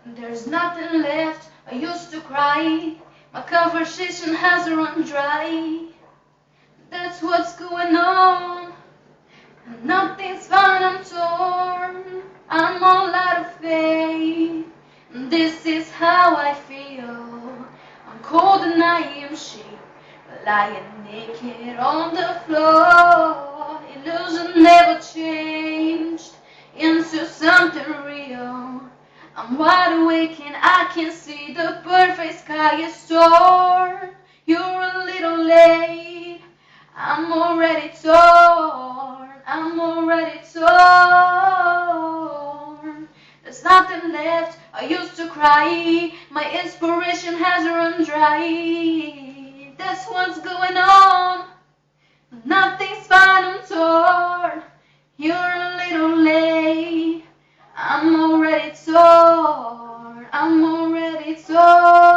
There's nothing left. I used to cry. My conversation has run dry. That's what's going on. Nothing's fine, I'm torn. I'm all out of faith. This is how I feel. I'm cold and I am sheep, lying naked on the floor. Illusion never changed into something real. I'm wide awake and I can see the perfect sky is torn. You're a little late. I'm already torn. I'm already torn. There's nothing left. I used to cry. My inspiration has run dry. That's what's going on. Nothing's fine, I'm torn. You're a little late. I'm already torn. I'm already torn.